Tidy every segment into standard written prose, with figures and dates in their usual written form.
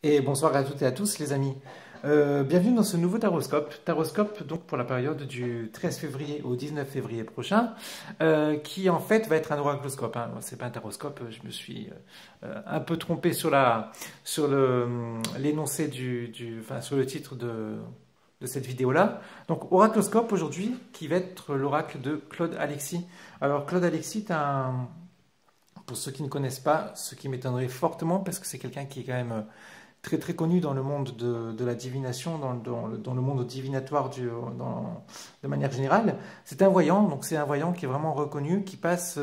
Et bonsoir à toutes et à tous les amis. Bienvenue dans ce nouveau taroscope. Taroscope donc pour la période du 13 février au 19 février prochain, qui en fait va être un oracloscope. Hein. C'est pas un taroscope, je me suis un peu trompé sur l'énoncé enfin, sur le titre de cette vidéo-là. Donc oracloscope aujourd'hui qui va être l'oracle de Claude Alexis. Alors Claude Alexis est pour ceux qui ne connaissent pas, ce qui m'étonnerait fortement parce que c'est quelqu'un qui est quand même très très connu dans le monde de la divination, dans le monde divinatoire de manière générale. C'est un voyant, donc c'est un voyant qui est vraiment reconnu, qui passe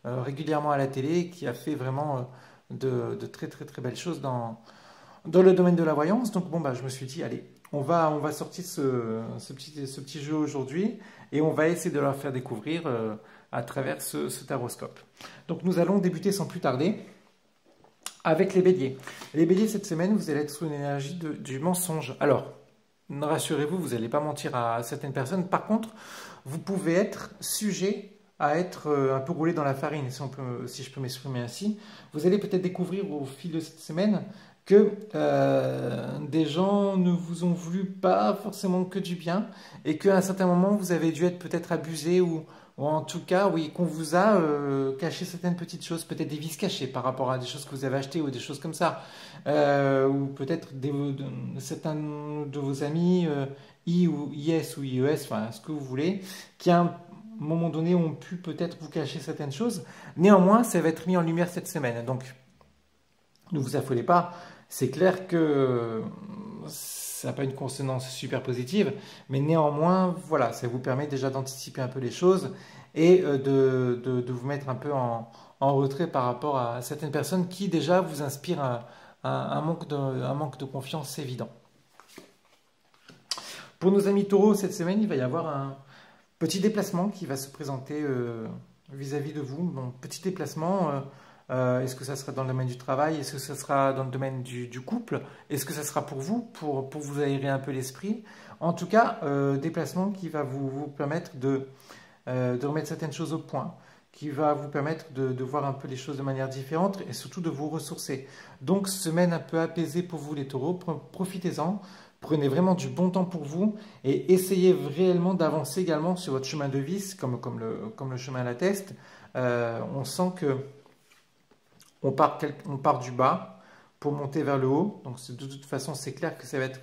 régulièrement à la télé, qui a fait vraiment de très très très belles choses dans le domaine de la voyance. Donc bon, bah, je me suis dit, allez, on va sortir ce petit jeu aujourd'hui et on va essayer de leur faire découvrir à travers ce taroscope. Donc nous allons débuter sans plus tarder avec les béliers. Les béliers, cette semaine, vous allez être sous une énergie du mensonge. Alors, rassurez-vous, vous n'allez pas mentir à certaines personnes. Par contre, vous pouvez être sujet à être un peu roulé dans la farine, si je peux m'exprimer ainsi. Vous allez peut-être découvrir au fil de cette semaine que des gens ne vous ont voulu pas forcément que du bien et qu'à un certain moment, vous avez dû être peut-être abusé ou en tout cas, oui, qu'on vous a caché certaines petites choses, peut-être des vices cachés par rapport à des choses que vous avez achetées ou des choses comme ça. Ou peut-être certains de vos amis, I ou IS ou IES, enfin ce que vous voulez, qui à un moment donné ont pu peut-être vous cacher certaines choses. Néanmoins, ça va être mis en lumière cette semaine. Donc, ne vous affolez pas. C'est clair que ça n'a pas une consonance super positive, mais néanmoins, voilà, ça vous permet déjà d'anticiper un peu les choses et de vous mettre un peu en retrait par rapport à certaines personnes qui déjà vous inspirent un manque de confiance évident. Pour nos amis taureaux, cette semaine, il va y avoir un petit déplacement qui va se présenter vis-à-vis de vous. Bon, petit déplacement. Est-ce que ça sera dans le domaine du travail? Est-ce que ça sera dans le domaine du couple? Est-ce que ça sera pour vous, pour vous aérer un peu l'esprit? En tout cas, déplacement qui va vous permettre de remettre certaines choses au point, qui va vous permettre de voir un peu les choses de manière différente et surtout de vous ressourcer. Donc, semaine un peu apaisée pour vous les taureaux, profitez-en. Prenez vraiment du bon temps pour vous et essayez réellement d'avancer également sur votre chemin de vie, comme le chemin l'atteste. On sent que on part du bas pour monter vers le haut. Donc de toute façon, c'est clair que ça va être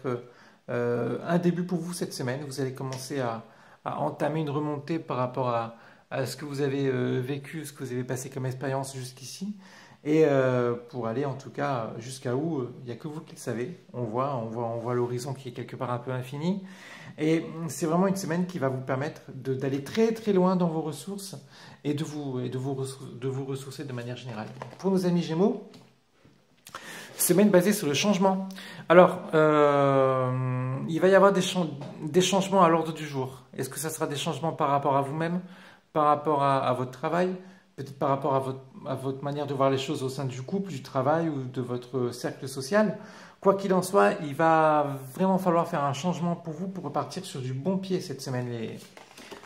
un début pour vous cette semaine. Vous allez commencer à entamer une remontée par rapport à ce que vous avez vécu, ce que vous avez passé comme expérience jusqu'ici. Et pour aller en tout cas jusqu'à où, il n'y a que vous qui le savez. On voit l'horizon qui est quelque part un peu infini. Et c'est vraiment une semaine qui va vous permettre d'aller très très loin dans vos ressources et de vous ressourcer de manière générale. Pour nos amis Gémeaux, semaine basée sur le changement. Alors, il va y avoir des changements à l'ordre du jour. Est-ce que ça sera des changements par rapport à vous-même, par rapport à votre travail, peut-être par rapport à votre manière de voir les choses au sein du couple, du travail ou de votre cercle social? Quoi qu'il en soit, il va vraiment falloir faire un changement pour vous pour repartir sur du bon pied cette semaine,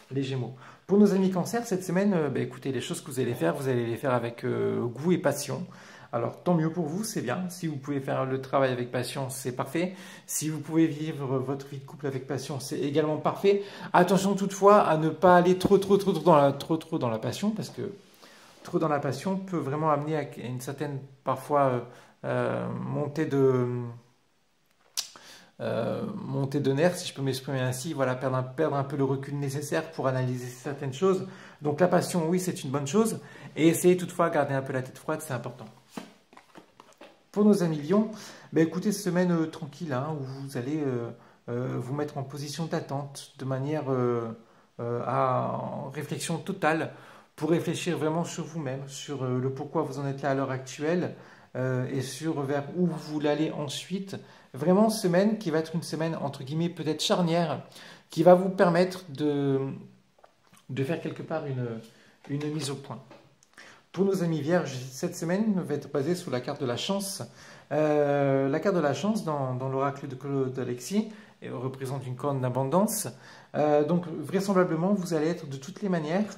les Gémeaux. Pour nos amis Cancer, cette semaine, écoutez, les choses que vous allez les faire avec goût et passion. Alors, tant mieux pour vous, c'est bien. Si vous pouvez faire le travail avec passion, c'est parfait. Si vous pouvez vivre votre vie de couple avec passion, c'est également parfait. Attention toutefois à ne pas aller trop dans la passion, parce que trop dans la passion peut vraiment amener à une certaine, parfois, montée de nerfs, si je peux m'exprimer ainsi, voilà, perdre un peu le recul nécessaire pour analyser certaines choses. Donc la passion, oui, c'est une bonne chose, et essayez toutefois de garder un peu la tête froide, c'est important. Pour nos amis Lions, écoutez, semaine tranquille, hein, où vous allez vous mettre en position d'attente, de manière en réflexion totale, pour réfléchir vraiment sur vous-même, sur le pourquoi vous en êtes là à l'heure actuelle, et sur vers où vous voulez aller ensuite. Vraiment, semaine qui va être une semaine, entre guillemets, peut-être charnière, qui va vous permettre de faire quelque part une mise au point. Pour nos amis vierges, cette semaine va être basée sur la carte de la chance. La carte de la chance dans l'oracle de Claude Alexis représente une corne d'abondance. Donc vraisemblablement, vous allez être de toutes les manières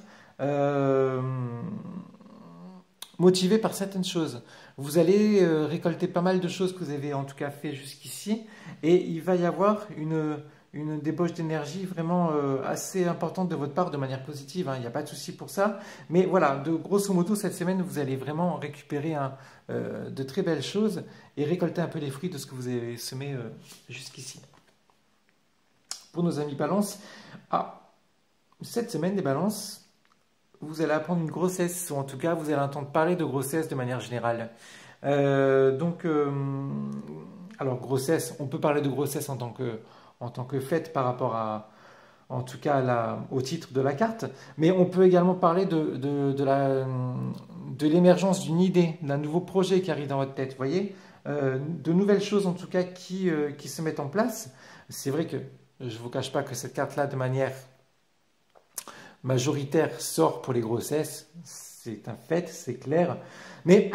motivé par certaines choses. Vous allez récolter pas mal de choses que vous avez en tout cas fait jusqu'ici et il va y avoir une débauche d'énergie vraiment assez importante de votre part de manière positive, hein. Il n'y a pas de souci pour ça. Mais voilà, de grosso modo, cette semaine, vous allez vraiment récupérer de très belles choses et récolter un peu les fruits de ce que vous avez semé jusqu'ici. Pour nos amis balance, cette semaine des balances, vous allez apprendre une grossesse, ou en tout cas, vous allez entendre parler de grossesse de manière générale. Alors grossesse, on peut parler de grossesse en tant que fait par rapport à, en tout cas au titre de la carte, mais on peut également parler de l'émergence d'une idée, d'un nouveau projet qui arrive dans votre tête, vous voyez, de nouvelles choses en tout cas qui se mettent en place. C'est vrai que je ne vous cache pas que cette carte-là, de manière majoritaire, sort pour les grossesses, c'est un fait, c'est clair, mais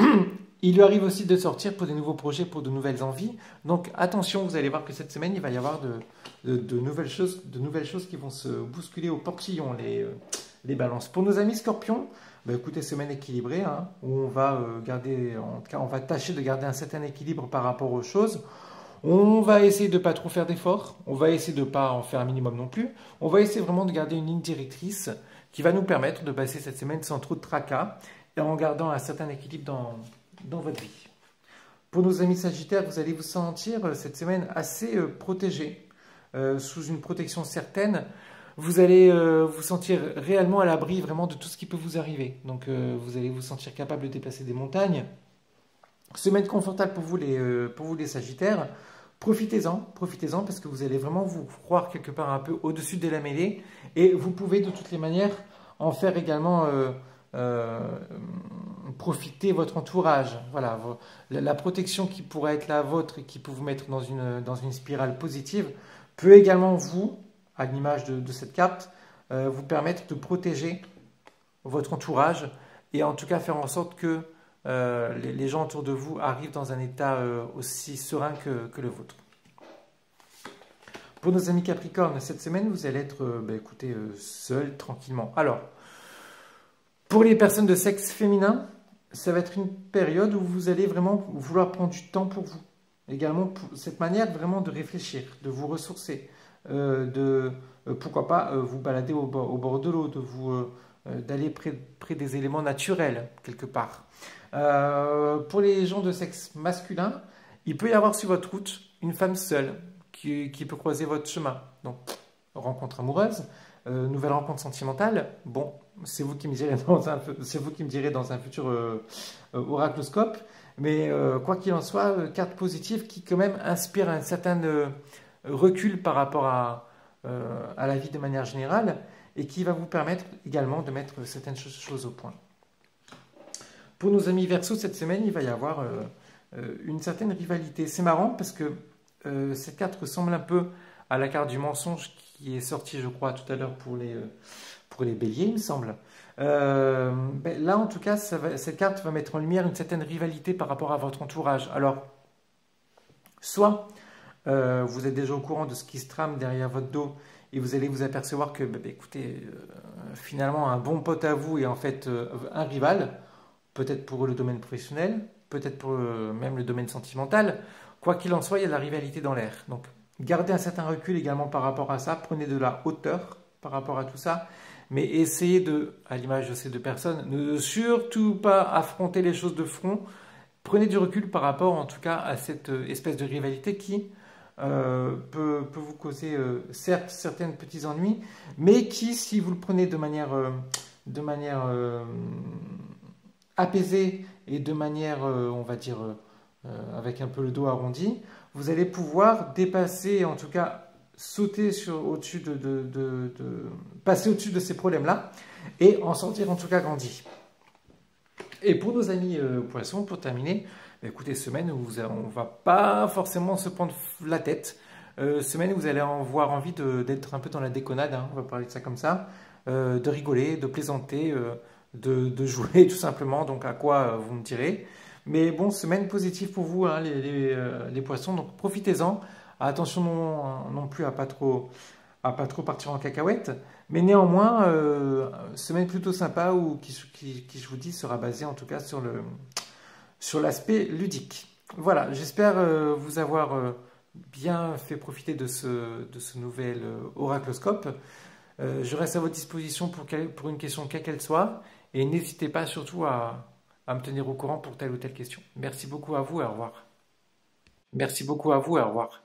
il lui arrive aussi de sortir pour des nouveaux projets, pour de nouvelles envies. Donc attention, vous allez voir que cette semaine, il va y avoir de nouvelles choses qui vont se bousculer au portillon, les balances. Pour nos amis scorpions, bah, écoutez, semaine équilibrée, hein, où on va garder, en tout cas, on va tâcher de garder un certain équilibre par rapport aux choses. On va essayer de ne pas trop faire d'efforts, on va essayer de ne pas en faire un minimum non plus. On va essayer vraiment de garder une ligne directrice qui va nous permettre de passer cette semaine sans trop de tracas et en gardant un certain équilibre dans votre vie. Pour nos amis sagittaires, vous allez vous sentir cette semaine assez protégé, sous une protection certaine. Vous allez vous sentir réellement à l'abri vraiment de tout ce qui peut vous arriver. Donc vous allez vous sentir capable de déplacer des montagnes. Semaine confortable pour vous les sagittaires. Profitez-en parce que vous allez vraiment vous croire quelque part un peu au-dessus de la mêlée et vous pouvez de toutes les manières en faire également profiter votre entourage. Voilà, la protection qui pourrait être la vôtre et qui peut vous mettre dans une spirale positive peut également vous, à l'image de cette carte, vous permettre de protéger votre entourage et en tout cas faire en sorte que les gens autour de vous arrivent dans un état aussi serein que le vôtre. Pour nos amis Capricorne, cette semaine, vous allez être écoutez, seul, tranquillement. Alors, pour les personnes de sexe féminin, ça va être une période où vous allez vraiment vouloir prendre du temps pour vous. Également, pour cette manière vraiment de réfléchir, de vous ressourcer, pourquoi pas vous balader au bord de l'eau, d'aller près des éléments naturels, quelque part. Pour les gens de sexe masculin, il peut y avoir sur votre route une femme seule qui peut croiser votre chemin. Donc, rencontre amoureuse, nouvelle rencontre sentimentale. Bon, c'est vous qui me direz dans un futur oracloscope. Mais quoi qu'il en soit, carte positive qui quand même inspire un certain recul par rapport à la vie de manière générale et qui va vous permettre également de mettre certaines choses au point. Pour nos amis Verseau, cette semaine, il va y avoir une certaine rivalité. C'est marrant parce que cette carte ressemble un peu à la carte du mensonge qui est sortie, je crois, tout à l'heure pour les béliers, il me semble. Là, en tout cas, cette carte va mettre en lumière une certaine rivalité par rapport à votre entourage. Alors, soit vous êtes déjà au courant de ce qui se trame derrière votre dos et vous allez vous apercevoir que, écoutez, finalement, un bon pote à vous est en fait un rival, peut-être pour le domaine professionnel, peut-être pour même le domaine sentimental. Quoi qu'il en soit, il y a de la rivalité dans l'air. Donc, gardez un certain recul également par rapport à ça. Prenez de la hauteur par rapport à tout ça. Mais essayez de, à l'image de ces deux personnes, ne surtout pas affronter les choses de front. Prenez du recul par rapport, en tout cas, à cette espèce de rivalité qui peut vous causer, certes, certains petits ennuis, mais qui, si vous le prenez de manière apaisée et de manière, on va dire, avec un peu le dos arrondi, vous allez pouvoir dépasser, en tout cas, sauter passer au-dessus de ces problèmes-là et en sortir en tout cas grandi. Et pour nos amis poissons, pour terminer, écoutez, semaine où on ne va pas forcément se prendre la tête. Semaine où vous allez avoir envie d'être un peu dans la déconnade, hein, on va parler de ça comme ça, de rigoler, de plaisanter, de jouer tout simplement, donc à quoi vous me direz. Mais bon, semaine positive pour vous, hein, les poissons, donc profitez-en. Attention non plus à pas trop partir en cacahuète, Mais néanmoins, semaine plutôt sympa ou qui, je vous dis, sera basée en tout cas sur l'aspect ludique. Voilà, j'espère vous avoir bien fait profiter de ce nouvel oracloscope. Je reste à votre disposition pour une question quelle qu'elle soit. Et n'hésitez pas surtout à me tenir au courant pour telle ou telle question. Merci beaucoup à vous et au revoir. Merci beaucoup à vous et au revoir.